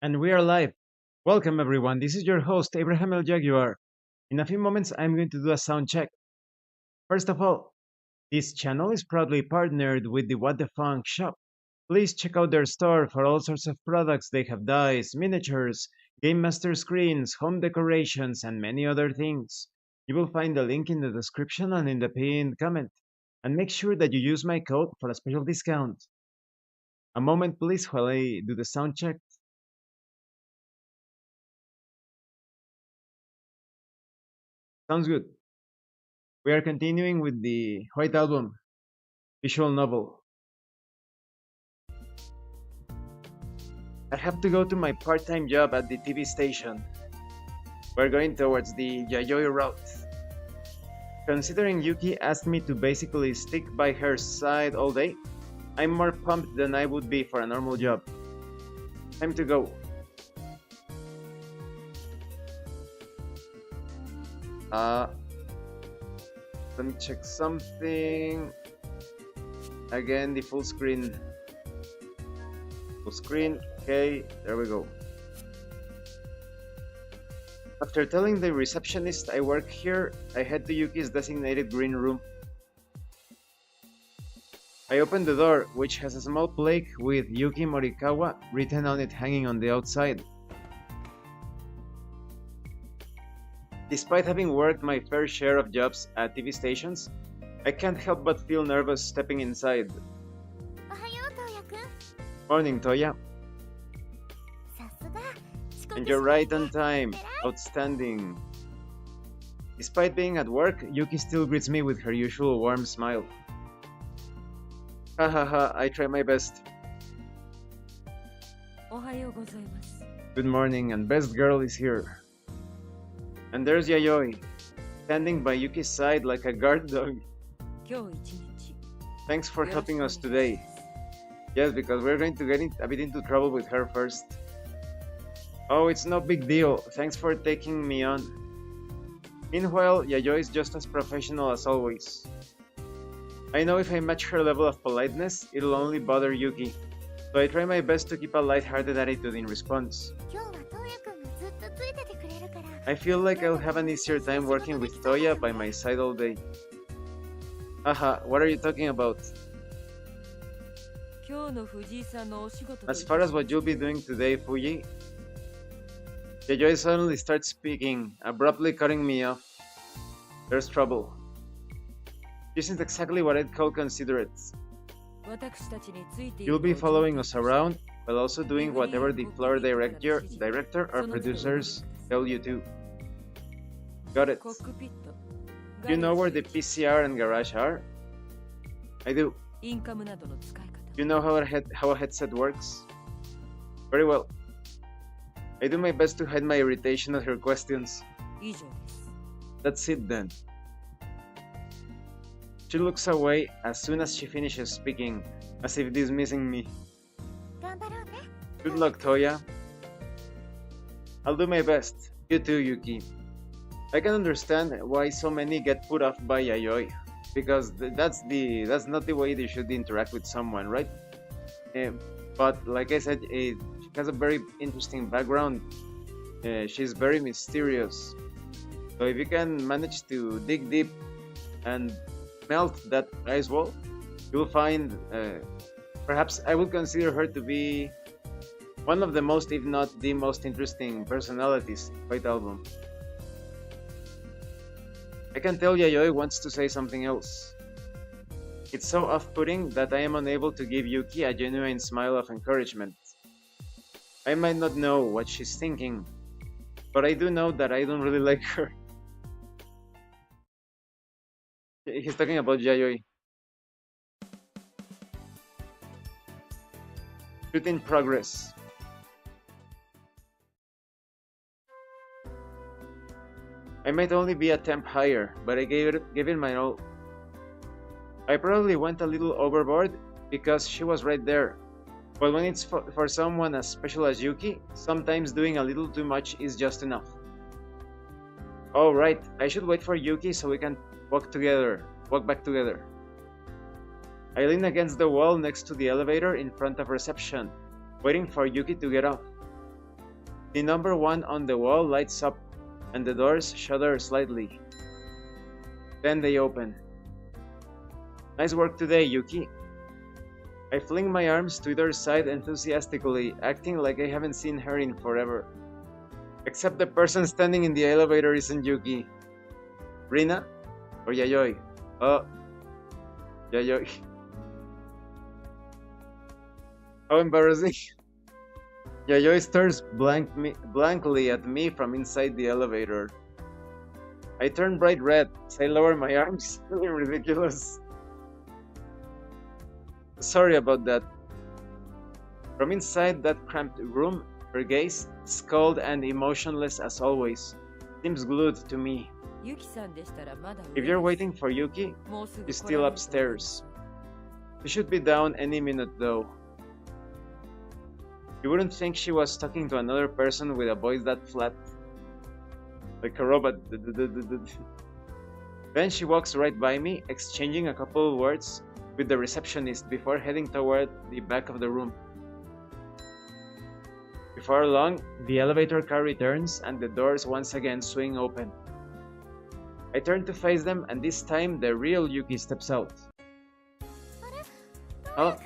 And we are live. Welcome everyone. This is your host Abraham El Jaguar. In a few moments I'm going to do a sound check. First of all, this channel is proudly partnered with the What the Funk shop. Please check out their store for all sorts of products. They have dice, miniatures, game master screens, home decorations, and many other things. You will find the link in the description and in the pinned comment. And make sure that you use my code for a special discount. A moment please while I do the sound check. Sounds good. We are continuing with the White Album visual novel. I have to go to my part-time job at the TV station. We're going towards the Yayoi route. Considering Yuki asked me to basically stick by her side all day, I'm more pumped than I would be for a normal job. Time to go. Uh, Let me check something. Again, the full screen. Full screen. Okay, there we go. After telling the receptionist I work here, I head to Yuki's designated green room. I open the door, which has a small plaque with Yuki Morikawa written on it hanging on the outside. Despite having worked my fair share of jobs at TV stations, I can't help but feel nervous stepping inside. Morning, Toya. And you're right on time. Outstanding. Despite being at work, Yuki still greets me with her usual warm smile. Hahaha, I try my best. Good morning, and best girl is here. And there's Yayoi, standing by Yuki's side like a guard dog. Thanks for helping us today. Yes, because we're going to get a bit into trouble with her first. Oh, it's no big deal. Thanks for taking me on. Meanwhile, Yayoi is just as professional as always. I know if I match her level of politeness, it'll only bother Yuki, so I try my best to keep a light-hearted attitude in response. I feel like I'll have an easier time working with Toya by my side all day. Haha, what are you talking about? As far as what you'll be doing today, Fuji, Yayoi suddenly starts speaking, abruptly cutting me off. There's trouble. This isn't exactly what I'd call considerate. You'll be following us around, while also doing whatever the floor director or producers tell you to. Got it. You know where the PCR and garage are? I do. You know how a headset works? Very well. I do my best to hide my irritation at her questions. That's it then. She looks away as soon as she finishes speaking, as if dismissing me. Good luck, Toya. I'll do my best. You too, Yuki. I can understand why so many get put off by Yayoi, because that's not the way they should interact with someone, right? But like I said, she has a very interesting background. She's very mysterious. So if you can manage to dig deep and melt that ice wall, you'll find, perhaps I would consider her to be one of the most, if not the most interesting personalities in White Album. I can tell Yayoi wants to say something else. It's so off-putting that I am unable to give Yuki a genuine smile of encouragement. I might not know what she's thinking, but I do know that I don't really like her. He's talking about Yayoi. Shoot in progress. I might only be a temp hire, but I gave it my all. I probably went a little overboard because she was right there. But when it's for someone as special as Yuki, sometimes doing a little too much is just enough. Oh right, I should wait for Yuki so we can walk back together. I lean against the wall next to the elevator in front of reception, waiting for Yuki to get off. The number 1 on the wall lights up, and the doors shudder slightly. Then they open. Nice work today, Yuki. I fling my arms to either side enthusiastically, acting like I haven't seen her in forever. Except the person standing in the elevator isn't Yuki. Rina? Or Yayoi? Oh, Yayoi. How embarrassing. Yayoi stares blankly at me from inside the elevator. I turn bright red as I lower my arms, feeling ridiculous. Sorry about that. From inside that cramped room, her gaze, cold and emotionless as always, seems glued to me. If you're waiting for Yuki, she's still upstairs. She should be down any minute though. You wouldn't think she was talking to another person with a voice that flat. Like a robot. Then she walks right by me, exchanging a couple of words with the receptionist before heading toward the back of the room. Before long, the elevator car returns and the doors once again swing open. I turn to face them, and this time the real Yuki steps out. Oh,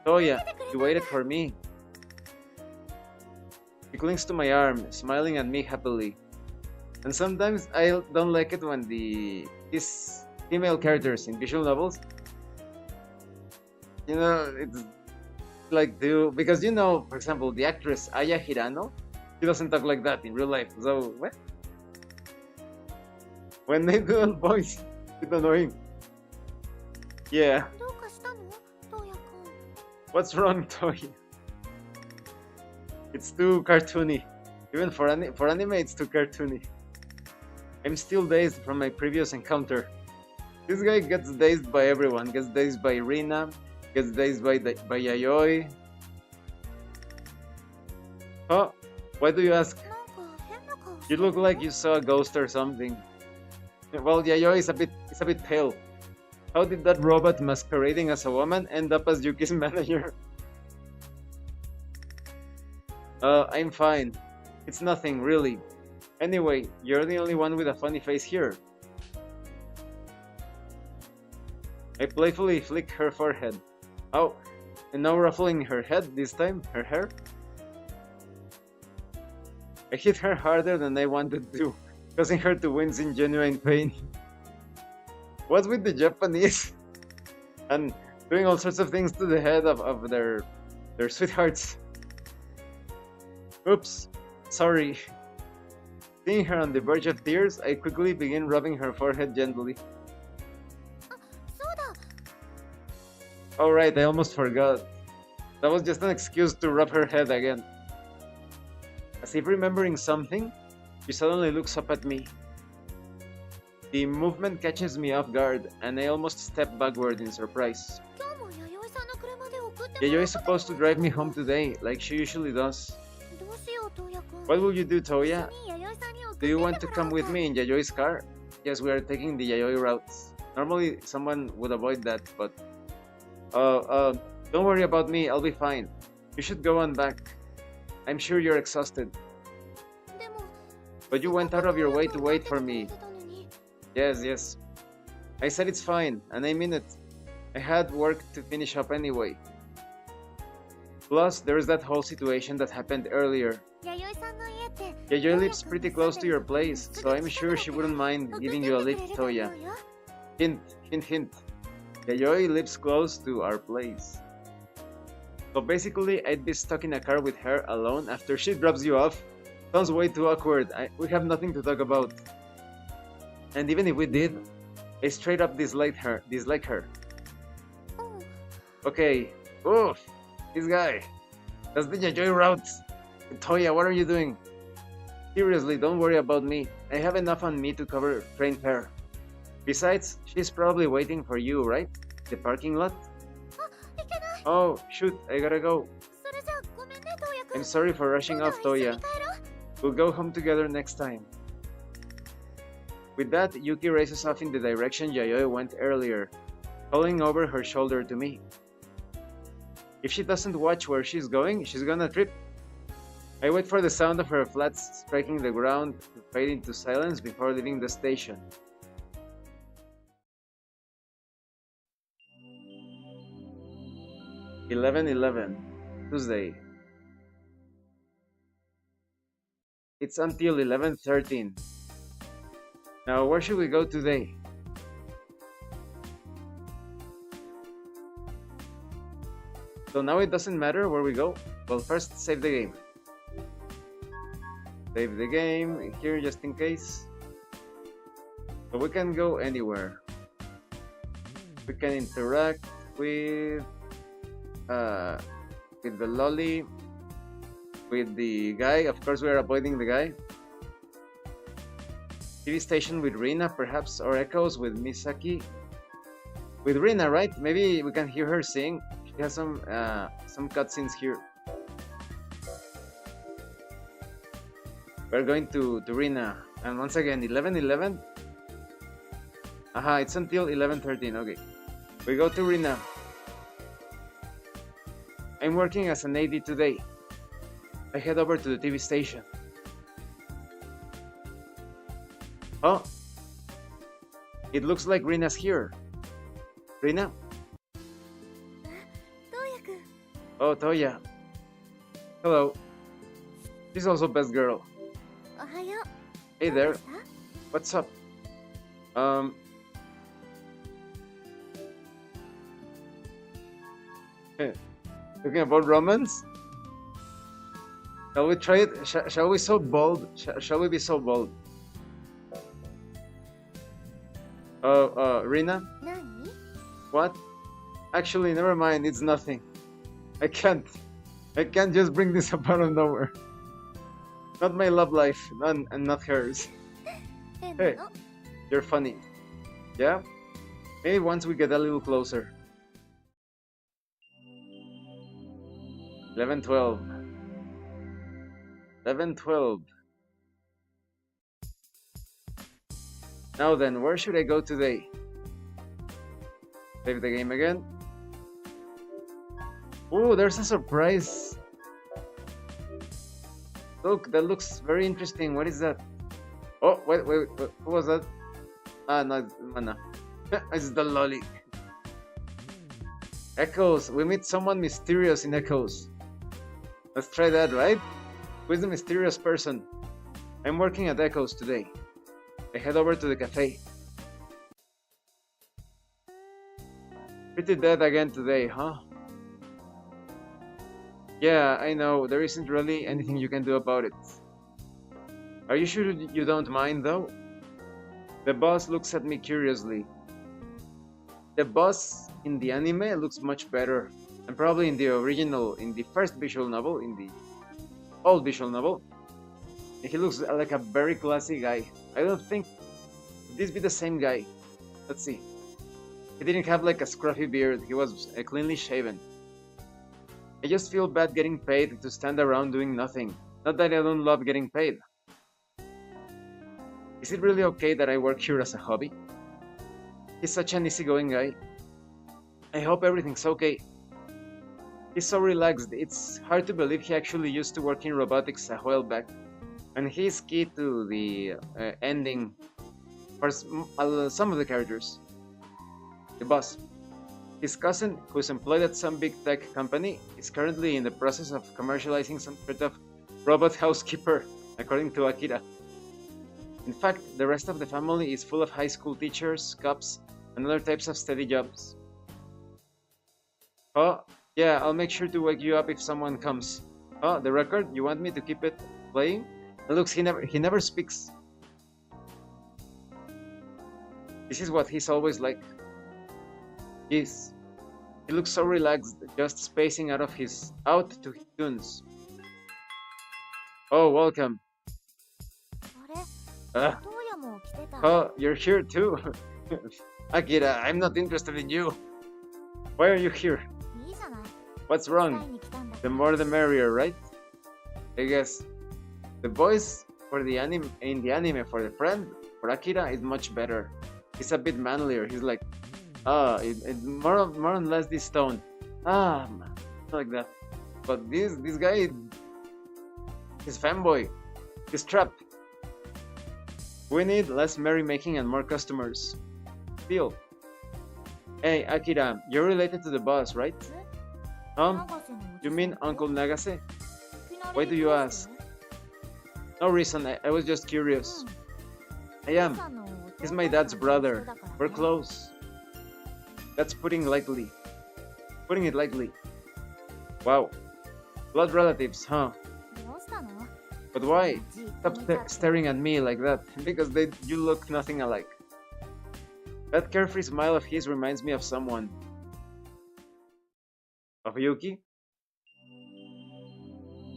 Toya, you waited for me. He clings to my arm, smiling at me happily. And sometimes I don't like it when these female characters in visual novels, it's like because for example, the actress Aya Hirano, she doesn't talk like that in real life. So what? When they do a voice, it's annoying. Yeah. What's wrong, Toya? It's too cartoony. Even for anime, it's too cartoony. I'm still dazed from my previous encounter. This guy gets dazed by everyone. Gets dazed by Rina. Gets dazed by Yayoi. Oh, why do you ask? You look like you saw a ghost or something. Well, Yayoi is a bit pale. How did that robot masquerading as a woman end up as Yuki's manager? I'm fine. It's nothing, really. Anyway, you're the only one with a funny face here. I playfully flick her forehead. Oh, and now ruffling her head this time, her hair. I hit her harder than I wanted to, causing her to wince in genuine pain. What's with the Japanese? And doing all sorts of things to the head of their sweethearts. Oops, sorry. Seeing her on the verge of tears, I quickly begin rubbing her forehead gently. Alright, I almost forgot. That was just an excuse to rub her head again. As if remembering something, she suddenly looks up at me. The movement catches me off guard, and I almost step backward in surprise. Yayoi is supposed to drive me home today, like she usually does. What will you do, Toya? Do you want to come with me in Yayoi's car? Yes, we are taking the Yayoi route. Normally, someone would avoid that, but... don't worry about me, I'll be fine. You should go on back. I'm sure you're exhausted. But you went out of your way to wait for me. Yes. I said it's fine, and I mean it. I had work to finish up anyway. Plus, there's that whole situation that happened earlier. Yayoi lives pretty close to your place, so I'm sure she wouldn't mind giving you a lift, Toya. Hint, hint, hint. Yayoi lives close to our place. So basically, I'd be stuck in a car with her alone after she drops you off. Sounds way too awkward. We have nothing to talk about. And even if we did, I straight up dislike her. Okay. Oof. This guy. That's the Yayoi route. Toya, what are you doing? Seriously, don't worry about me. I have enough on me to cover train fare. Besides, she's probably waiting for you, right? The parking lot? Oh, shoot, I gotta go. I'm sorry for rushing off, Toya. We'll go home together next time. With that, Yuki races off in the direction Yayoi went earlier, calling over her shoulder to me. If she doesn't watch where she's going, she's gonna trip. I wait for the sound of her flats striking the ground to fade into silence before leaving the station. (11:11) Tuesday. It's until 11:13. Now, where should we go today? So now it doesn't matter where we go. Well, first save the game. Save the game here just in case. So we can go anywhere. We can interact with the lolly, with the guy. Of course, we are avoiding the guy. TV station with Rina, perhaps, or echoes with Misaki. With Rina, right? Maybe we can hear her sing. She has some cutscenes here. We're going to Rina, and once again 11:11. Aha, it's until 11:13. Okay, we go to Rina. I'm working as an AD today. I head over to the TV station. Oh, it looks like Rina's here. Rina? Oh, Toya. Hello. She's also best girl. Hey there. What's up? Talking about romance? Shall we try it? Shall we so bold? Shall we be so bold? Rina? What? Actually, never mind. It's nothing. I can't just bring this up out of nowhere. Not my love life, and not hers. Hey, you're funny. Yeah? Maybe once we get a little closer. 11:12. 11:12. Now then, where should I go today? Save the game again. Oh, there's a surprise. Look, that looks very interesting. What is that? Oh, wait, who was that? Ah, no, it's Mana. It's the lolly. Echoes. We meet someone mysterious in Echoes. Let's try that, right? Who is the mysterious person? I'm working at Echoes today. I head over to the cafe. Pretty dead again today, huh? Yeah, I know. There isn't really anything you can do about it. Are you sure you don't mind, though? The boss looks at me curiously. The boss in the anime looks much better. And probably in the original, in the first visual novel, in the old visual novel, he looks like a very classy guy. I don't think this be the same guy. Let's see. He didn't have like a scruffy beard. He was cleanly shaven. I just feel bad getting paid to stand around doing nothing. Not that I don't love getting paid. Is it really okay that I work here as a hobby? He's such an easygoing guy. I hope everything's okay. He's so relaxed. It's hard to believe he actually used to work in robotics a while back. And he's key to the ending for some of the characters. The boss. His cousin, who's employed at some big tech company, is currently in the process of commercializing some sort of robot housekeeper, according to Akira. In fact, the rest of the family is full of high school teachers, cops, and other types of steady jobs. Oh, yeah, I'll make sure to wake you up if someone comes. Oh, the record? You want me to keep it playing? And looks, he never speaks. This is what he's always like. He looks so relaxed, just spacing out to his tunes. Oh, welcome. Oh, you're here too. Akira, I'm not interested in you. Why are you here? What's wrong? The more the merrier, right? I guess. The voice for the anime in the anime for the friend for Akira is much better. He's a bit manlier. He's like, more or less this tone. Man, like that. But this guy, He's fanboy. He's trapped. We need less merrymaking and more customers. Deal. Hey, Akira, you're related to the boss, right? You mean Uncle Nagase? Why do you ask? No reason, I was just curious. I am. He's my dad's brother. We're close. That's putting it lightly. Wow. Blood relatives, huh? But why? Stop staring at me like that, because you look nothing alike. That carefree smile of his reminds me of someone. Of Yuki?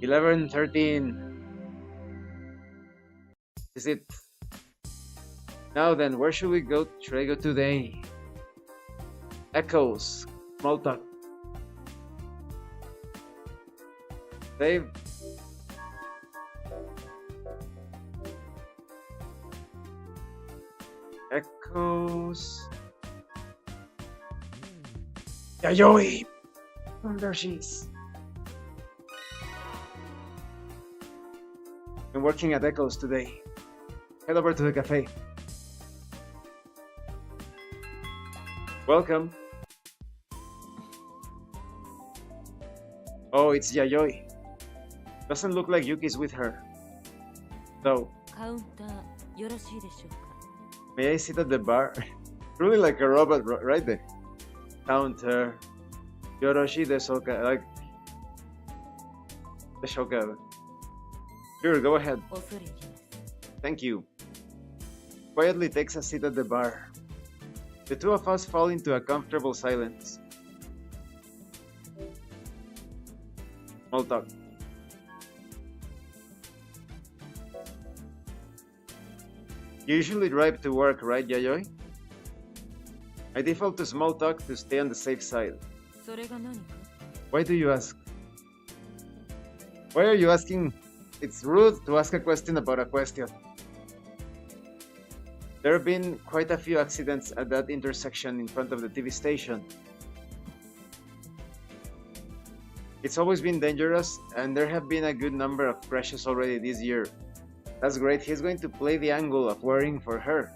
11:13. Is it? Now then, where should we go? Should I go today? Echoes. Small talk. Save. Echoes. Yayoi! There she is. I'm working at Echoes today. Head over to the cafe. Welcome. Oh, it's Yayoi. Doesn't look like Yuki's with her. Though. May I sit at the bar? Really like a robot right there. Counter. Yoroshi Desoka. Like. Deshoka. Sure, go ahead. Thank you. Quietly takes a seat at the bar. The two of us fall into a comfortable silence. Small talk. You usually drive to work, right, Yayoi? I default to small talk to stay on the safe side. Why do you ask? Why are you asking? It's rude to ask a question about a question. There have been quite a few accidents at that intersection in front of the TV station. It's always been dangerous, and there have been a good number of crashes already this year. That's great. He's going to play the angle of worrying for her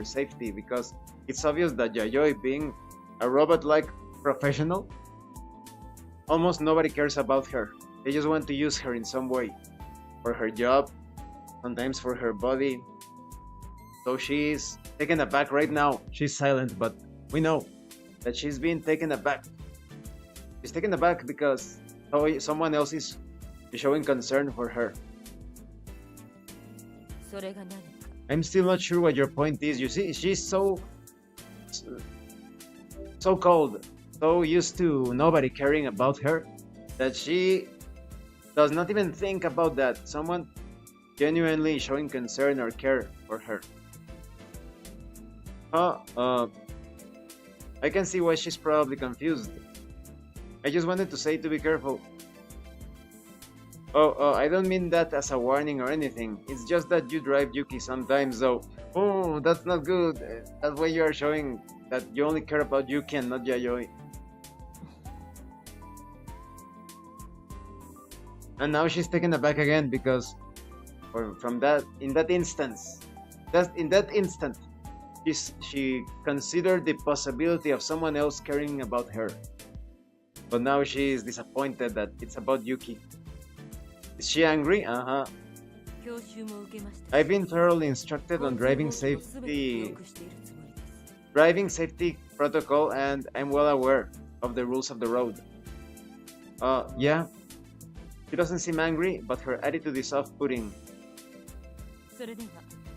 safety, because it's obvious that Yayoi, being a robot-like professional, almost nobody cares about her. They just want to use her in some way. For her job, sometimes for her body. So she's taken aback right now. She's silent, but we know that she's being taken aback. She's taken aback because someone else is showing concern for her. I'm still not sure what your point is. You see, she's so cold, so used to nobody caring about her, that she does not even think about that. Someone genuinely showing concern or care for her. I can see why she's probably confused. I just wanted to say to be careful. I don't mean that as a warning or anything. It's just that you drive Yuki sometimes, though. Oh, that's not good. That way you are showing that you only care about Yuki and not Yayoi. And now she's taken aback again because, in that instant, she considered the possibility of someone else caring about her. But now she is disappointed that it's about Yuki. Is she angry? I've been thoroughly instructed on driving safety protocol, and I'm well aware of the rules of the road. Yeah. She doesn't seem angry, but her attitude is off-putting.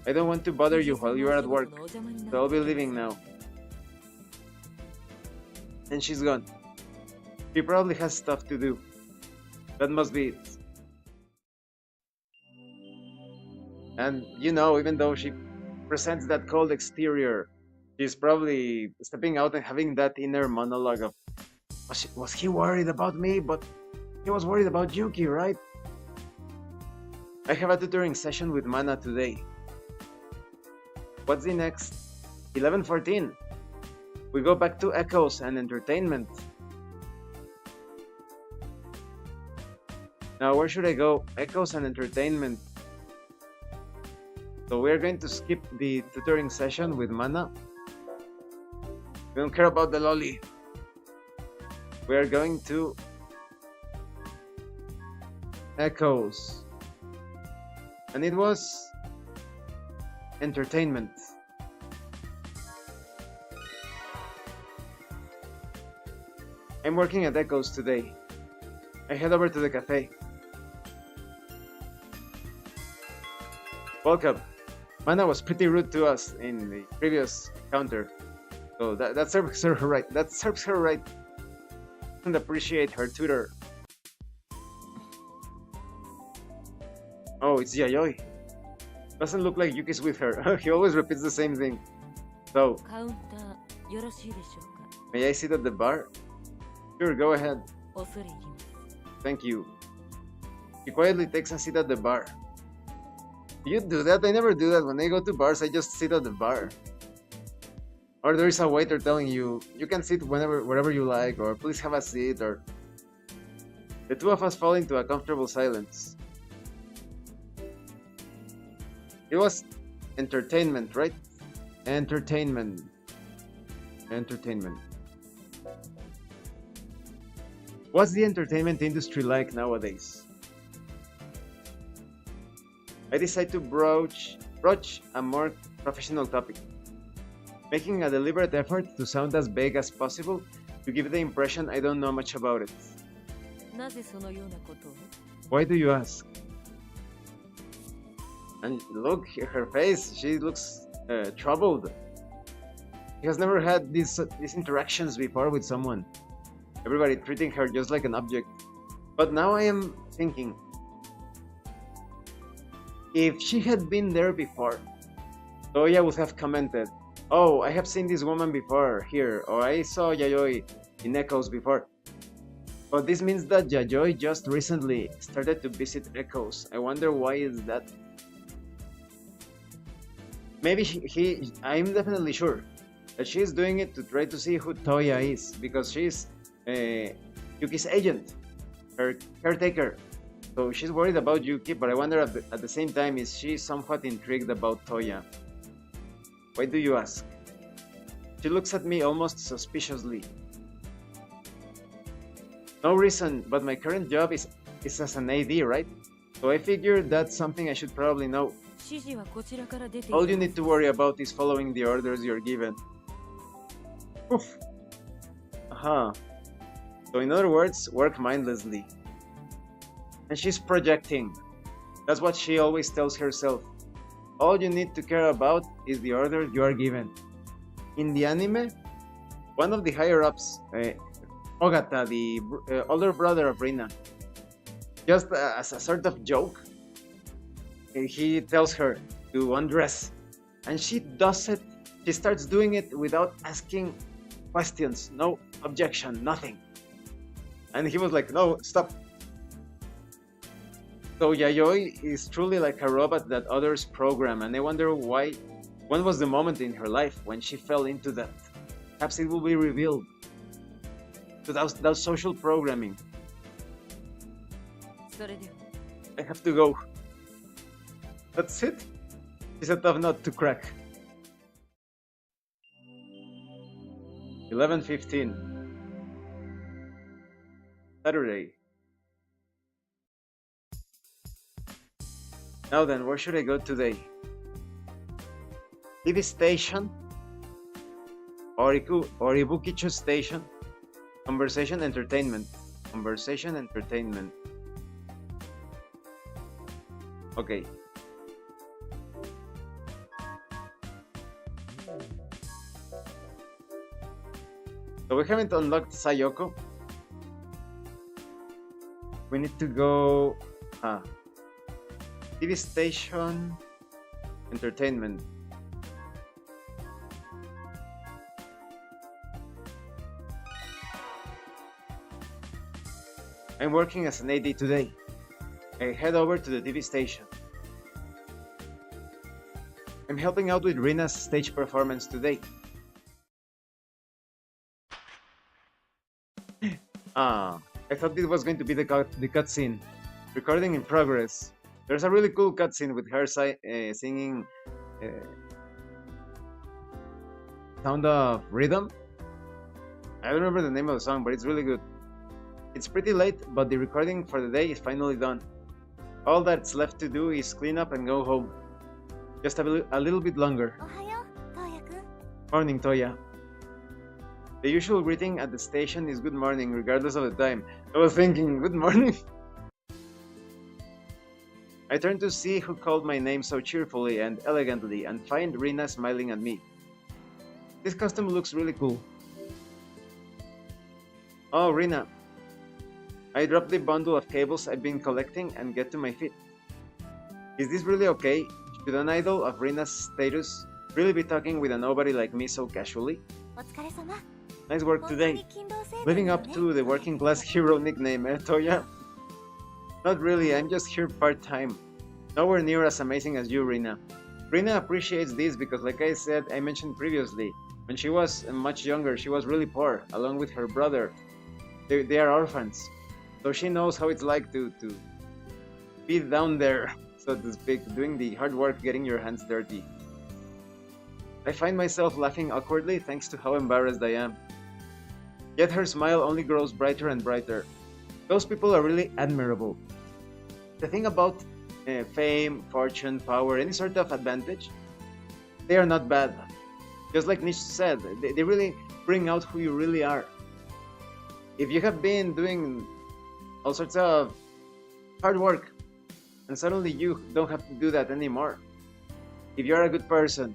I don't want to bother you while you're at work, so I'll be leaving now. And she's gone. She probably has stuff to do. That must be it. And, even though she presents that cold exterior, she's probably stepping out and having that inner monologue of, was he worried about me? But he was worried about Yuki, right? I have a tutoring session with Mana today. What's the next? 11:14. We go back to Echoes and entertainment. Now, where should I go? Echoes and entertainment. So we're going to skip the tutoring session with Mana. We don't care about the lolly. We're going to Echoes. And it was entertainment. I'm working at Echoes today. I head over to the cafe. Welcome. Mana was pretty rude to us in the previous counter. So that serves her right. That serves her right. Doesn't appreciate her tutor. Oh, it's Yayoi. Doesn't look like Yuki's with her. He always repeats the same thing. So, may I sit at the bar? Sure, go ahead. Thank you. He quietly takes a seat at the bar. Do you do that? I never do that. When I go to bars, I just sit at the bar. Or there is a waiter telling you, you can sit wherever you like, or please have a seat, or... The two of us fall into a comfortable silence. It was entertainment, right? Entertainment. What's the entertainment industry like nowadays? I decide to broach a more professional topic, making a deliberate effort to sound as vague as possible to give the impression I don't know much about it. Why do you ask? And look, her face, she looks troubled. She has never had these interactions before with someone. Everybody treating her just like an object. But now I am thinking, if she had been there before, Toya would have commented, oh, I have seen this woman before here, or I saw Yayoi in Echoes before. But this means that Yayoi just recently started to visit Echoes. I wonder why is that? Maybe I'm definitely sure that she's doing it to try to see who Toya is, because she's Yuki's agent, her caretaker. So she's worried about Yuki, but I wonder at the same time, is she somewhat intrigued about Toya? Why do you ask? She looks at me almost suspiciously. No reason, but my current job is as an AD, right? So I figured that's something I should probably know. All you need to worry about is following the orders you're given. Oof. Aha. So in other words, work mindlessly. And she's projecting. That's what she always tells herself. All you need to care about is the order you are given. In the anime, one of the higher-ups, Ogata, the older brother of Rina, just as a sort of joke, he tells her to undress. And she does it. She starts doing it without asking questions. No objection, nothing. And he was like, no, stop. So Yayoi is truly like a robot that others program, and I wonder why. When was the moment in her life when she fell into that? Perhaps it will be revealed. So that was social programming. I have to go. That's it? It's a tough nut to crack. 11:15. Saturday. Now then, where should I go today? TV station? Ibukicho station? Conversation entertainment. Conversation entertainment. Okay. So we haven't unlocked Sayoko. We need to go... TV station... Entertainment. I'm working as an AD today. I head over to the TV station. I'm helping out with Rina's stage performance today. I thought it was going to be the cutscene. Recording in progress. There's a really cool cutscene with her singing uh, Sound of Rhythm. I don't remember the name of the song, but it's really good. It's pretty late, but the recording for the day is finally done. All that's left to do is clean up and go home. Just a little bit longer. Morning, Toya. The usual greeting at the station is good morning, regardless of the time. I was thinking, good morning. I turn to see who called my name so cheerfully and elegantly and find Rina smiling at me. This costume looks really cool. Oh, Rina. I drop the bundle of cables I've been collecting and get to my feet. Is this really okay? Should an idol of Rina's status really be talking with a nobody like me so casually? Nice work today. Living up to the working class hero nickname, Toya? Not really, I'm just here part-time. Nowhere near as amazing as you, Rina. Rina appreciates this because, like I mentioned previously, when she was much younger, she was really poor, along with her brother. They are orphans. So she knows how it's like to be down there, so to speak, doing the hard work, getting your hands dirty. I find myself laughing awkwardly thanks to how embarrassed I am. Yet her smile only grows brighter and brighter. Those people are really admirable. The thing about fame, fortune, power, any sort of advantage, they are not bad. Just like Nish said, they really bring out who you really are. If you have been doing all sorts of hard work and suddenly you don't have to do that anymore, if you're a good person,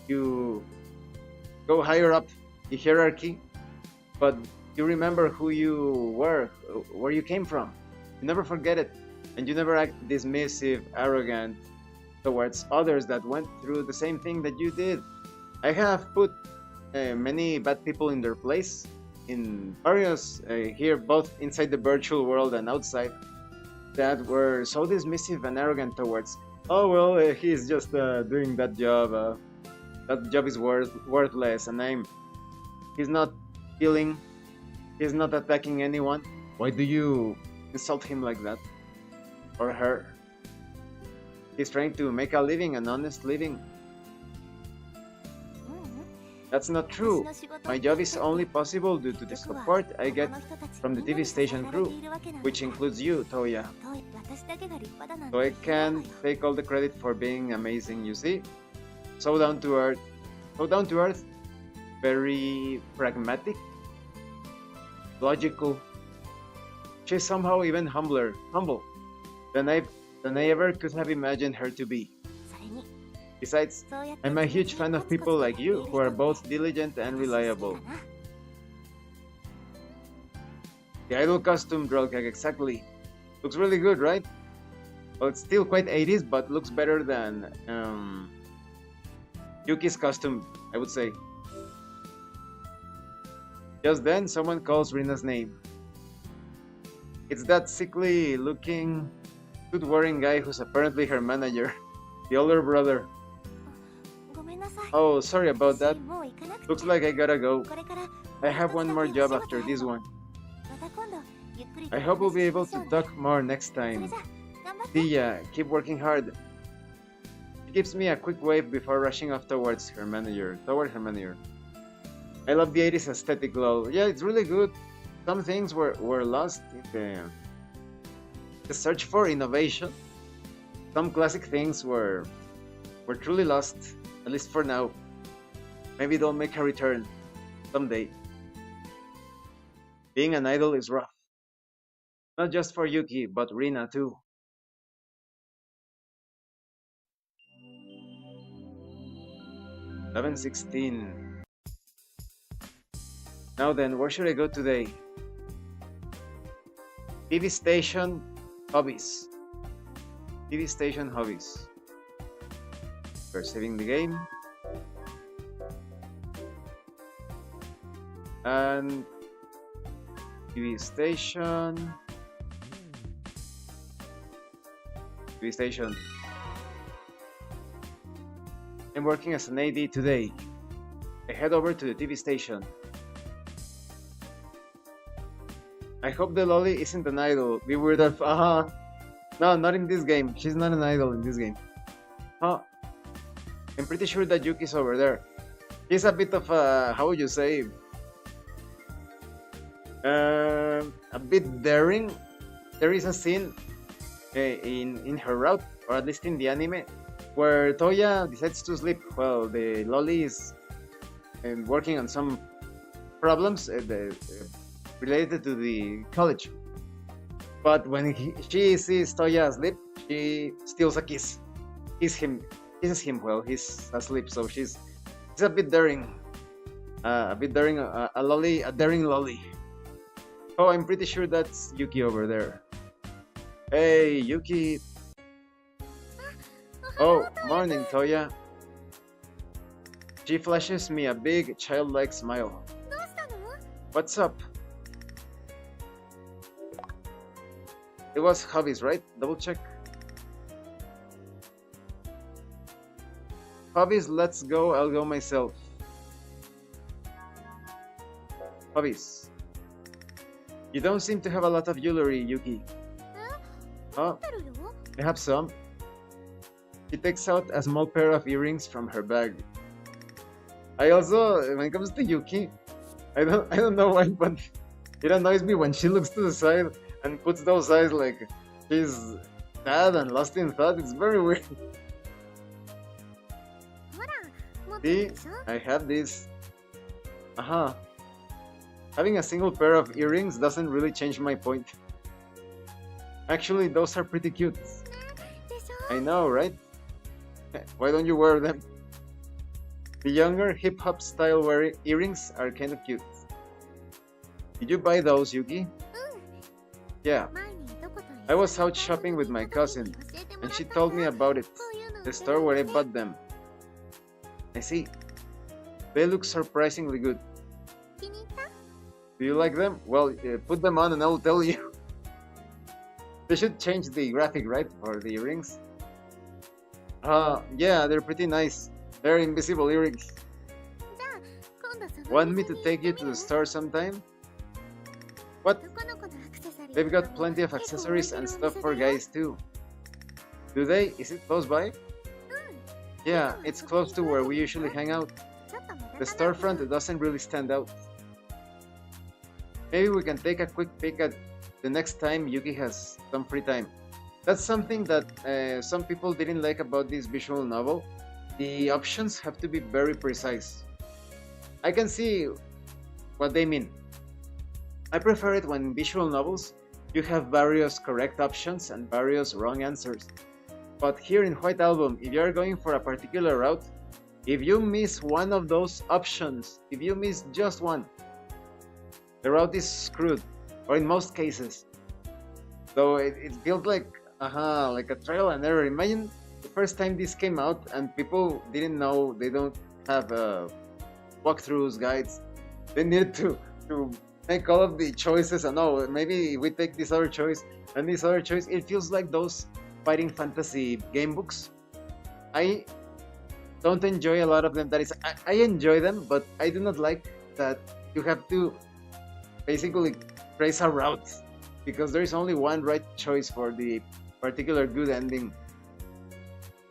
you go higher up the hierarchy, but you remember who you were, where you came from. You never forget it, and you never act dismissive, arrogant towards others that went through the same thing that you did. I have put many bad people in their place in various here, both inside the virtual world and outside, that were so dismissive and arrogant towards, oh well, he's just doing that job. That job is worthless, and he's not killing, he's not attacking anyone. Why do you insult him like that? Or her? He's trying to make a living, an honest living. That's not true. My job is only possible due to the support I get from the TV station crew, which includes you, Toya. So I can take all the credit for being amazing, you see? So down to earth, very pragmatic, logical. She's somehow even humble than I ever could have imagined her to be. Besides, I'm a huge fan of people like you who are both diligent and reliable. The idol costume, Drolkag, exactly. Looks really good, right? Well, it's still quite 80s, but looks better than Yuki's costume, I would say. Just then, someone calls Rina's name. It's that sickly looking, good-wearing guy who's apparently her manager, the older brother. Oh, sorry about that. Looks like I gotta go. I have one more job after this one. I hope we'll be able to talk more next time. See ya, keep working hard. She gives me a quick wave before rushing off towards her manager. I love the 80s aesthetic, lol. Yeah, it's really good. Some things were lost in the search for innovation. Some classic things were truly lost, at least for now. Maybe they'll make a return someday. Being an idol is rough. Not just for Yuki, but Rina too. $11.16. Now then, where should I go today? TV station hobbies. TV station hobbies. We're saving the game. And TV station. TV station. I'm working as an AD today. I head over to the TV station. I hope the lolly isn't an idol. Beware of No, not in this game. She's not an idol in this game. Huh? I'm pretty sure that Yuki's over there. He's a bit of a, how would you say, a bit daring. There is a scene in her route, or at least in the anime, where Toya decides to sleep while the lolly is working on some problems related to the college. But when she sees Toya asleep, she steals a kiss. Kisses him while he's asleep. So she's a bit daring, a daring lolly. Oh, I'm pretty sure that's Yuki over there. Hey, Yuki. Oh, morning, Toya. She flashes me a big, childlike smile. What's up? It was hobbies, right? Double check. Hobbies, let's go. I'll go myself. Hobbies. You don't seem to have a lot of jewelry, Yuki. Huh? I have some. She takes out a small pair of earrings from her bag. I also, when it comes to Yuki, I don't know why, but it annoys me when she looks to the side and puts those eyes like she's sad and lost in thought. It's very weird. See, I have this. Having a single pair of earrings doesn't really change my point. Actually, those are pretty cute. I know, right? Why don't you wear them? The younger hip-hop style earrings are kind of cute. Did you buy those, Yuki? Yeah. I was out shopping with my cousin, and she told me about it. The store where I bought them. I see. They look surprisingly good. Do you like them? Well, put them on and I'll tell you. They should change the graphic, right? For the earrings. Yeah, they're pretty nice. They're invisible earrings. Want me to take you to the store sometime? What? They've got plenty of accessories and stuff for guys too. Do they? Is it close by? Yeah, it's close to where we usually hang out. The storefront doesn't really stand out. Maybe we can take a quick peek at the next time Yuki has some free time. That's something that some people didn't like about this visual novel. The options have to be very precise. I can see what they mean. I prefer it when in visual novels you have various correct options and various wrong answers. But here in White Album, if you are going for a particular route, if you miss one of those options, if you miss just one, the route is screwed, or in most cases. So it feels like a trial and error. Imagine the first time this came out and people didn't know, they don't have walkthroughs, guides. They needed to make all of the choices and maybe we take this other choice and this other choice. It feels like those fighting fantasy game books. I don't enjoy a lot of them. That is, I enjoy them, but I do not like that you have to basically trace a route because there is only one right choice for the particular good ending.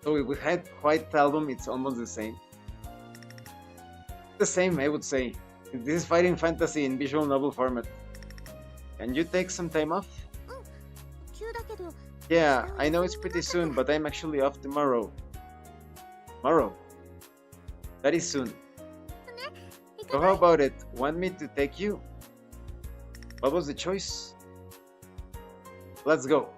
So if we had White Album, it's almost the same. The same, I would say. This is fighting fantasy in visual novel format. Can you take some time off? Yeah, I know it's pretty soon, but I'm actually off tomorrow. Tomorrow? That is soon. So how about it? Want me to take you? What was the choice? Let's go.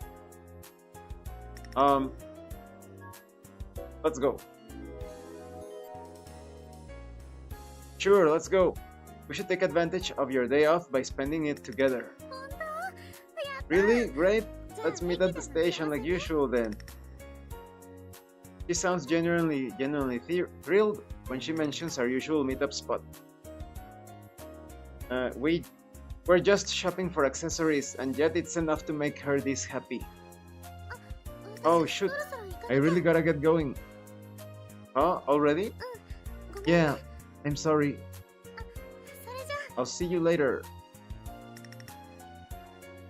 Let's go. Sure, let's go. We should take advantage of your day off by spending it together. Really? Great. Let's meet at the station like usual then. She sounds genuinely thrilled when she mentions our usual meetup spot. We're just shopping for accessories and yet it's enough to make her this happy. Oh shoot, I really gotta get going. Oh, already? Yeah, I'm sorry. I'll see you later.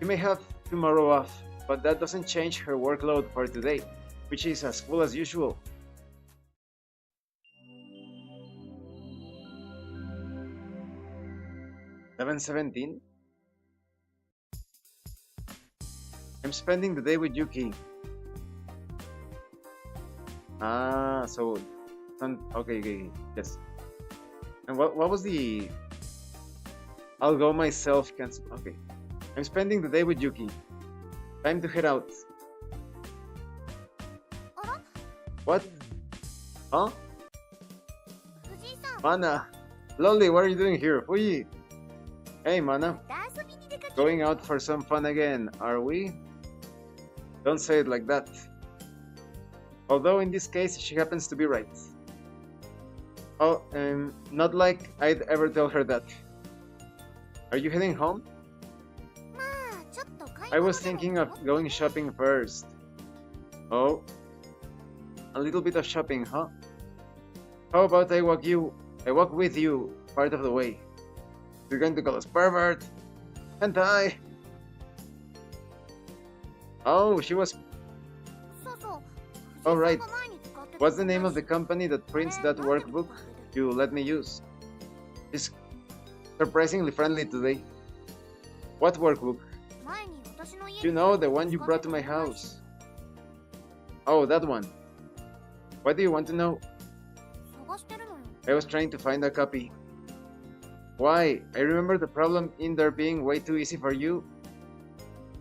You may have tomorrow off. but that doesn't change her workload for today, which is as full as usual. 11:17. I'm spending the day with Yuki. So okay, yes. And what was the I'll go myself cancel? Okay. I'm spending the day with Yuki. Time to head out. What? Huh? Mana! Lolly, what are you doing here? Fuji! Hey, Mana. Going out for some fun again, are we? Don't say it like that. Although in this case, she happens to be right. Oh, not like I'd ever tell her that. Are you heading home? I was thinking of going shopping first. Oh? A little bit of shopping, huh? How about I walk with you part of the way? You're going to call us pervert? Hentai! Oh, she was... Oh, right. What's the name of the company that prints that workbook you let me use? She's surprisingly friendly today. What workbook? You know, the one you brought to my house. Oh, that one. What do you want to know? I was trying to find a copy. Why? I remember the problem in there being way too easy for you.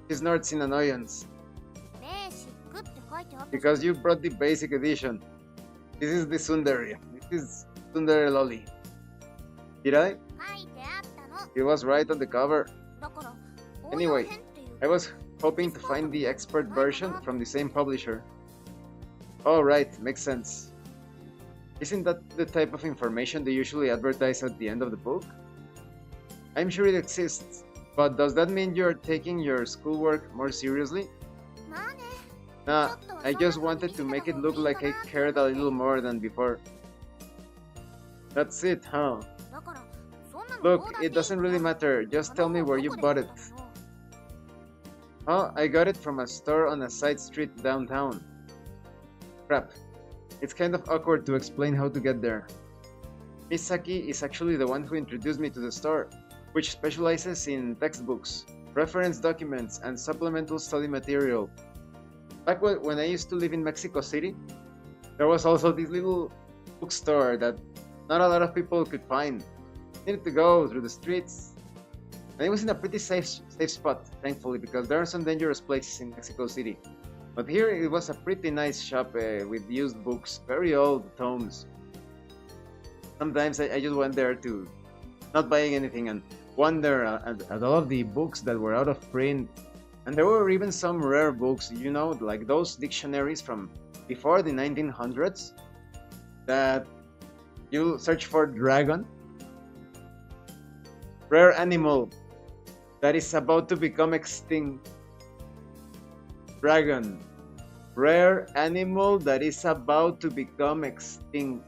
She snorts in annoyance. Because you brought the basic edition. This is the Sundari. This is Sundari Lolly. Did I? It was right on the cover. Anyway, I was hoping to find the expert version from the same publisher. Oh, right, makes sense. Isn't that the type of information they usually advertise at the end of the book? I'm sure it exists, but does that mean you're taking your schoolwork more seriously? Nah, I just wanted to make it look like I cared a little more than before. That's it, huh? Look, it doesn't really matter, just tell me where you bought it. Huh? I got it from a store on a side street downtown. Crap. It's kind of awkward to explain how to get there. Misaki is actually the one who introduced me to the store, which specializes in textbooks, reference documents, and supplemental study material. Back when I used to live in Mexico City, there was also this little bookstore that not a lot of people could find. You needed to go through the streets, and it was in a pretty safe spot, thankfully, because there are some dangerous places in Mexico City. But here it was a pretty nice shop with used books, very old tomes. Sometimes I just went there to not buying anything and wonder at all of the books that were out of print. And there were even some rare books, you know, like those dictionaries from before the 1900s that you search for dragon, rare animal that is about to become extinct. Dragon, rare animal that is about to become extinct.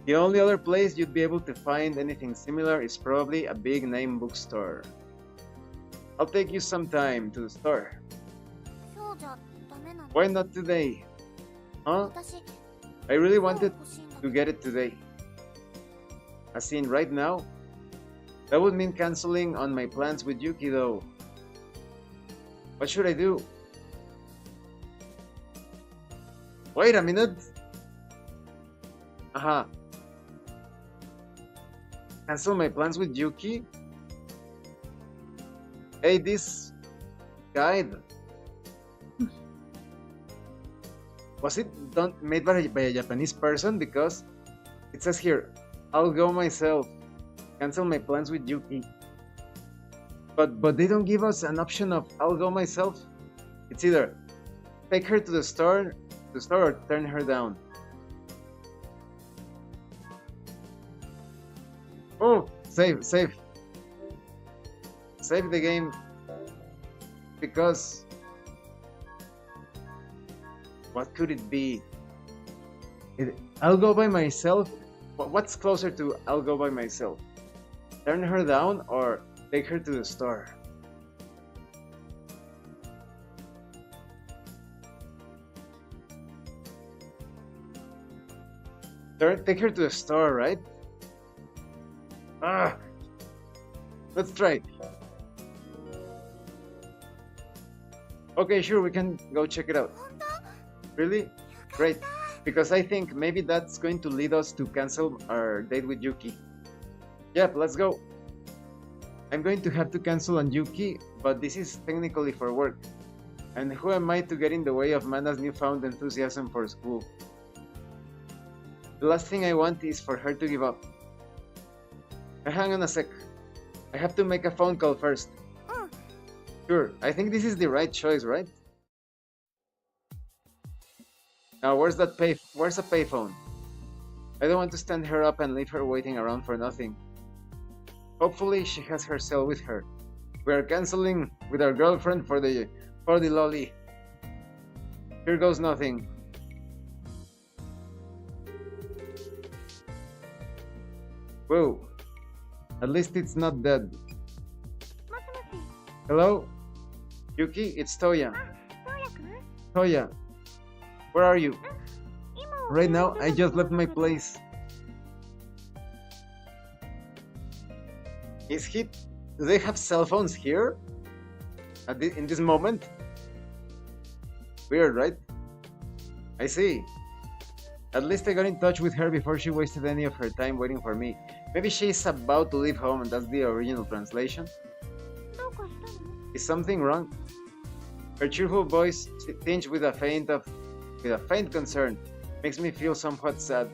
The only other place you'd be able to find anything similar is probably a big name bookstore. I'll take you sometime to the store. Why not today? Huh? I really wanted to get it today. As in right now? That would mean canceling on my plans with Yuki though. What should I do? Wait a minute! Aha. Cancel my plans with Yuki? Hey, this guide. Was it made by a Japanese person? Because it says here, I'll go myself. Cancel my plans with Yuki. But they don't give us an option of I'll go myself. It's either take her to the store or turn her down. Oh, save the game, because what could it be? I'll go by myself. What's closer to I'll go by myself? Turn her down or Take her to the store. Take her to the store, right? Ah, let's try. Okay, sure, we can go check it out. Really? Great. Because I think maybe that's going to lead us to cancel our date with Yuki. Yep, let's go. I'm going to have to cancel on Yuki, but this is technically for work. And who am I to get in the way of Mana's newfound enthusiasm for school? The last thing I want is for her to give up. Hang on a sec. I have to make a phone call first. Sure, I think this is the right choice, right? Now, where's a payphone? I don't want to stand her up and leave her waiting around for nothing. Hopefully she has her cell with her. We are canceling with our girlfriend for the lolly. Here goes nothing. Whoa. At least it's not dead. Hello? Yuki, it's Toya. Toya, where are you? Right now, I just left my place. Do they have cell phones here? In this moment? Weird, right? I see. At least I got in touch with her before she wasted any of her time waiting for me. Maybe she's about to leave home and that's the original translation? Is something wrong? Her cheerful voice, tinged with a faint concern, makes me feel somewhat sad.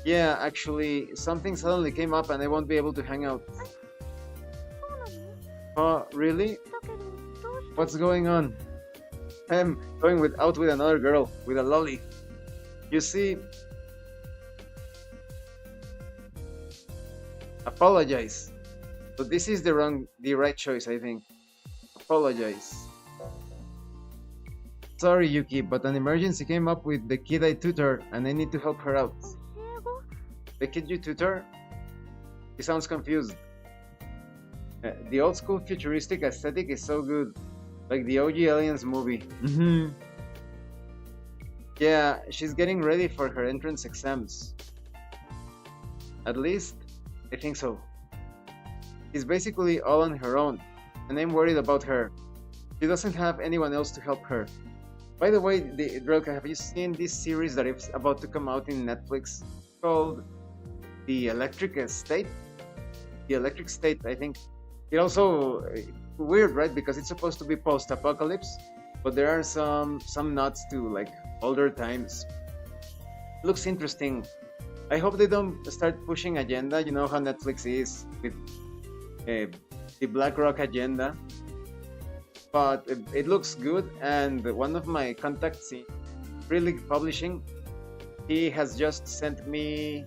Yeah, actually, something suddenly came up and I won't be able to hang out. Oh, really? What's going on? I'm going out with another girl, with a lolly. You see... Apologize. But this is the right choice, I think. Apologize. Sorry, Yuki, but an emergency came up with the kid I tutor, and I need to help her out. The kid you tutor? He sounds confused. The old school futuristic aesthetic is so good. Like the OG Aliens movie. Yeah, she's getting ready for her entrance exams. At least, I think so. She's basically all on her own, and I'm worried about her. She doesn't have anyone else to help her. By the way, Drelka, have you seen this series that is about to come out in Netflix called The Electric State? The Electric State, I think. It also weird, right? Because it's supposed to be post-apocalypse, but there are some nods to like older times. Looks interesting. I hope they don't start pushing agenda. You know how Netflix is with the BlackRock agenda. But it looks good, and one of my contacts in Really Publishing, he has just sent me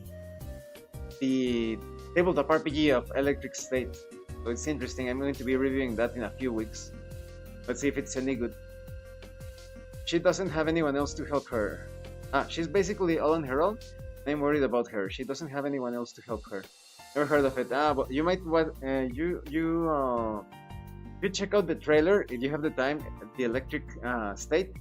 the tabletop RPG of Electric State. So it's interesting. I'm going to be reviewing that in a few weeks. Let's see if it's any good. She doesn't have anyone else to help her. She's basically all on her own. I'm worried about her. She doesn't have anyone else to help her. Never heard of it. But you might you check out the trailer if you have the time. The Electric State.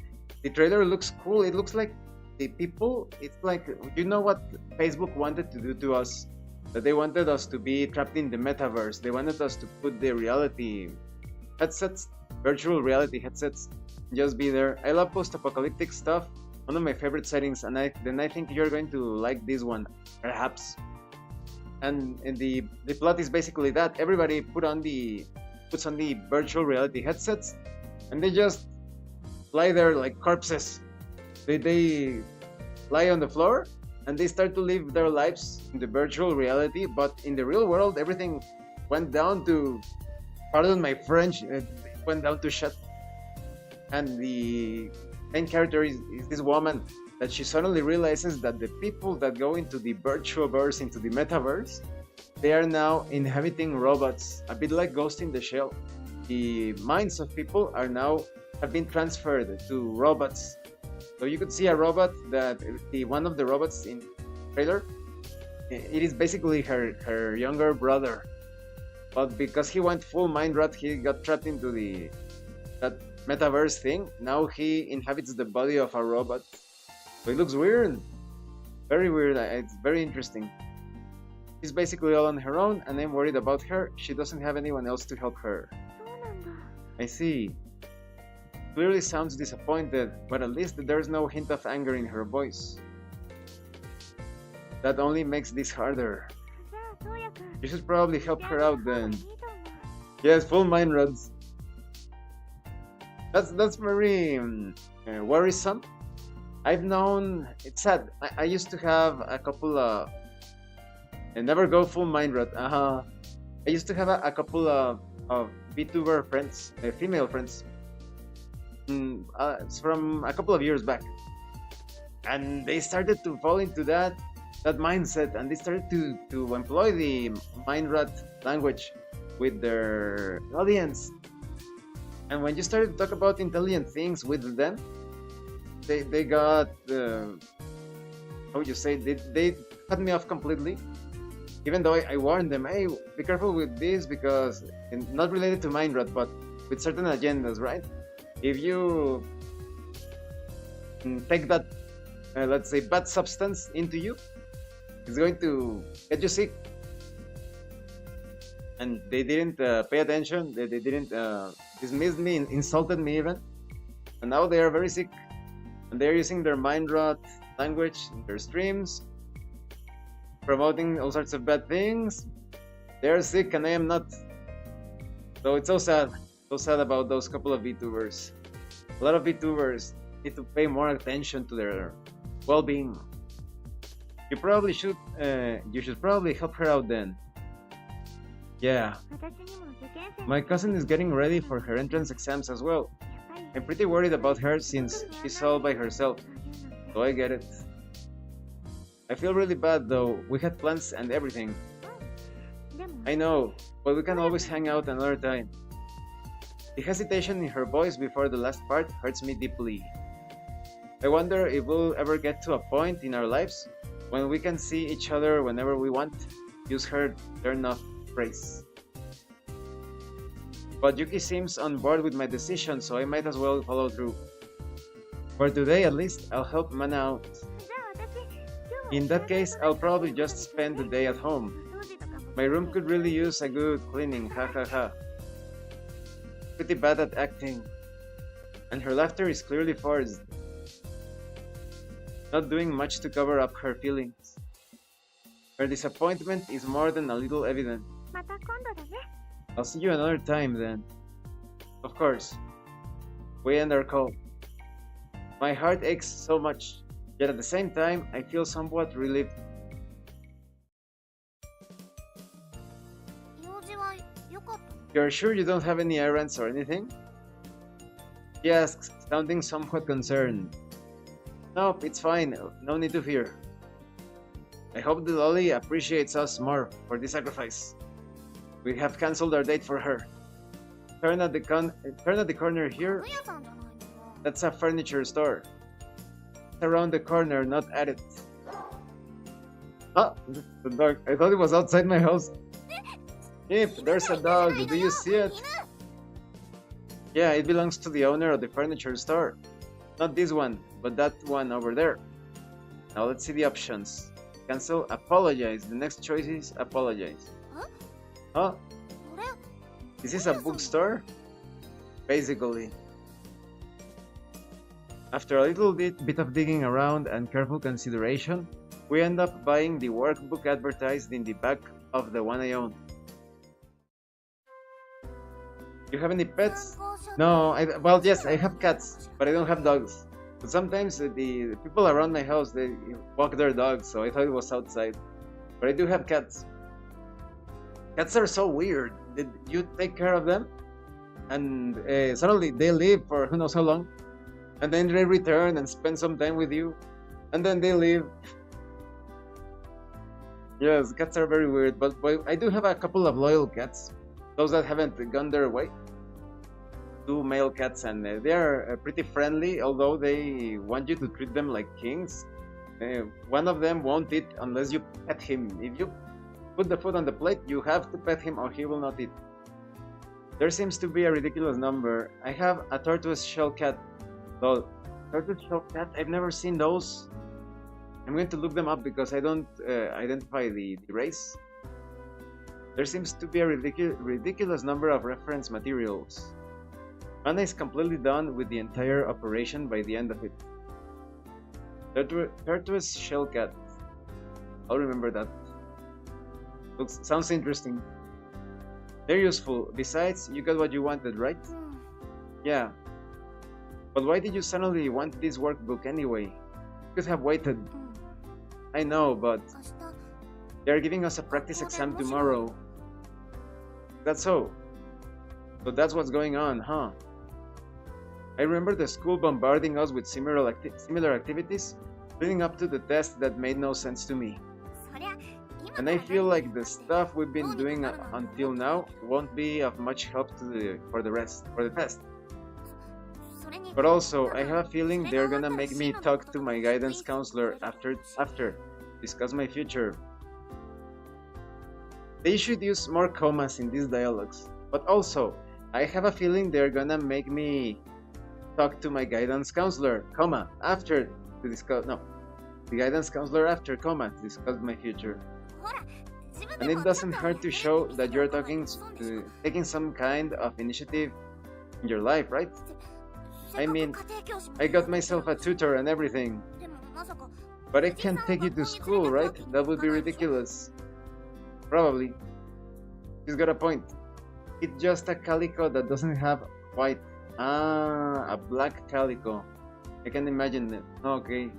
The trailer looks cool. It looks like the people. It's like, you know what Facebook wanted to do to us. That they wanted us to be trapped in the metaverse. They wanted us to put the reality headsets, virtual reality headsets, just be there. I love post-apocalyptic stuff. One of my favorite settings, and I think you're going to like this one, perhaps. And the plot is basically that everybody puts on the virtual reality headsets, and they just lie there like corpses. They lie on the floor, and they start to live their lives in the virtual reality. But in the real world, everything went down to, pardon my French, went down to shit. And the main character is this woman that she suddenly realizes that the people that go into the virtual verse, into the metaverse, they are now inhabiting robots, a bit like Ghost in the Shell. The minds of people have been transferred to robots. So you could see a robot that one of the robots in the trailer, it is basically her younger brother. but because he went full mind rat, he got trapped into that metaverse thing. Now he inhabits the body of a robot. So it looks weird, very weird. It's very interesting. She's basically all on her own, and I'm worried about her. She doesn't have anyone else to help her. I see. Clearly sounds disappointed, but at least there's no hint of anger in her voice. That only makes this harder. You should probably help her out then. Yes, full mind rods. That's very worrisome. I've known, it's sad. I used to have a couple of never go full mind rot. I used to have a couple of VTuber friends, female friends, from a couple of years back, and they started to fall into that mindset, and they started to employ the mind rat language with their audience. And when you started to talk about intelligent things with them, they got how would you say, they cut me off completely. Even though I warned them, hey, be careful with this, because not related to mind rot, but with certain agendas, right? If you take that, let's say, bad substance into you, it's going to get you sick. And they didn't pay attention. They didn't dismiss me, insulted me even. And now they are very sick. And they're using their mind rot language in their streams, promoting all sorts of bad things. They're sick and I am not. So it's so sad. So sad about those couple of VTubers. A lot of VTubers need to pay more attention to their well-being. You probably should. You should probably help her out then. Yeah. My cousin is getting ready for her entrance exams as well. I'm pretty worried about her since she's all by herself. So I get it. I feel really bad though. We had plans and everything. I know, but we can always hang out another time. The hesitation in her voice before the last part hurts me deeply. I wonder if we'll ever get to a point in our lives when we can see each other whenever we want. Use her turn-off phrase. But Yuki seems on board with my decision, so I might as well follow through. For today at least, I'll help Mana out. In that case, I'll probably just spend the day at home. My room could really use a good cleaning, hahaha. Pretty bad at acting. And her laughter is clearly forced. Not doing much to cover up her feelings. Her disappointment is more than a little evident. I'll see you another time then. Of course. We end our call. My heart aches so much, yet at the same time, I feel somewhat relieved. You're sure you don't have any errands or anything? He asks, sounding somewhat concerned. Nope, it's fine. No need to fear. I hope the lolly appreciates us more for this sacrifice. We have cancelled our date for her. Turn at the corner here. That's a furniture store. It's around the corner, not at it. Ah, the dog. I thought it was outside my house. Yep, there's a dog. Do you see it? Yeah, it belongs to the owner of the furniture store. Not this one, but that one over there. Now let's see the options. Cancel, apologize. The next choice is apologize. Huh? This is a bookstore? Basically. After a little bit of digging around and careful consideration, we end up buying the workbook advertised in the back of the one I own. You have any pets? No, well, yes, I have cats, but I don't have dogs. But sometimes the people around my house, they walk their dogs, so I thought it was outside. But I do have cats. Cats are so weird. Did you take care of them? And suddenly they leave for who knows how long. And then they return and spend some time with you. And then they leave. Yes, cats are very weird. But I do have a couple of loyal cats. Those that haven't gone their way. 2 male cats, and they are pretty friendly, although they want you to treat them like kings. One of them won't eat unless you pet him. If you Put the food on the plate, you have to pet him or he will not eat. There seems to be a ridiculous number. I have a tortoise shell cat. Lol. Tortoise shell cat? I've never seen those. I'm going to look them up because I don't identify the race. There seems to be a ridiculous number of reference materials. Anna is completely done with the entire operation by the end of it. Tortoise shell cat. I'll remember that. Sounds interesting. They're useful. Besides, you got what you wanted, right? Yeah. But why did you suddenly want this workbook anyway? You could have waited. I know, but they're giving us a practice exam tomorrow. That's so. So that's what's going on, huh? I remember the school bombarding us with similar activities, leading up to the test that made no sense to me. And I feel like the stuff we've been doing until now won't be of much help for the test. But also, I have a feeling they're gonna make me talk to my guidance counselor after discuss my future. They should use more commas in these dialogues. But also, I have a feeling they're gonna make me talk to my guidance counselor, comma, after to discuss, no, the guidance counselor after, comma, to discuss my future. And it doesn't hurt to show that you're taking some kind of initiative in your life, right? I mean, I got myself a tutor and everything. But I can't take you to school, right? That would be ridiculous. Probably. She's got a point. It's just a calico that doesn't have white. Ah, a black calico. I can imagine it. Okay.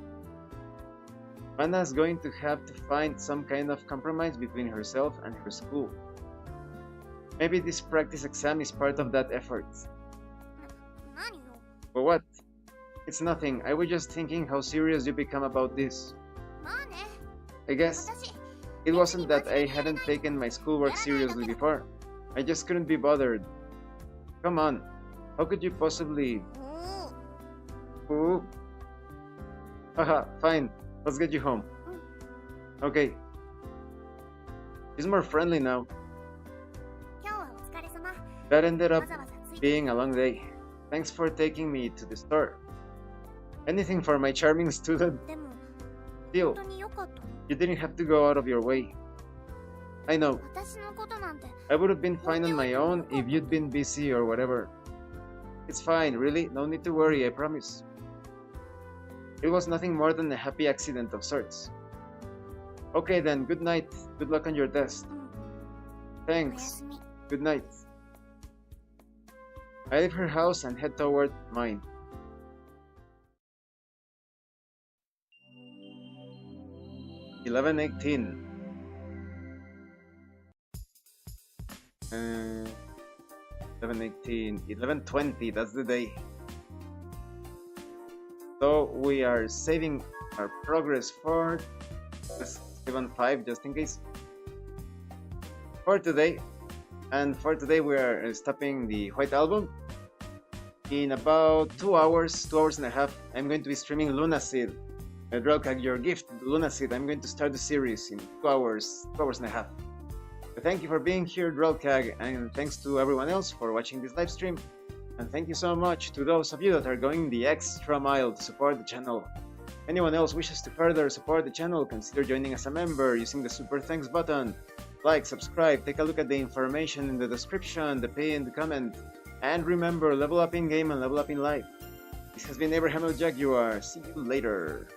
Anna's going to have to find some kind of compromise between herself and her school. Maybe this practice exam is part of that effort. But what? It's nothing. I was just thinking how serious you become about this. I guess it wasn't that I hadn't taken my schoolwork seriously before. I just couldn't be bothered. Come on. How could you possibly... Ooh. Haha, fine. Let's get you home. Okay. She's more friendly now. That ended up being a long day. Thanks for taking me to the store. Anything for my charming student. Still, you didn't have to go out of your way. I know. I would have been fine on my own if you'd been busy or whatever. It's fine, really. No need to worry, I promise. It was nothing more than a happy accident of sorts. Okay then, good night. Good luck on your test. Thanks. Good night. I leave her house and head toward mine. (11:18). 11:18, 11:20. That's the day. So we are saving our progress for 7.5 just in case for today. And for today we are stopping the White Album. In about 2 hours and a half, I'm going to be streaming Lunaseed. Drellcag, your gift, Lunaseed. I'm going to start the series in 2 hours and a half. So thank you for being here, Drellcag, and thanks to everyone else for watching this live stream. And thank you so much to those of you that are going the extra mile to support the channel. Anyone else wishes to further support the channel, consider joining as a member using the super thanks button. Like, subscribe, take a look at the information in the description, the pinned comment, and remember, level up in game and level up in life. This has been Abraham L. Jaguar. See you later.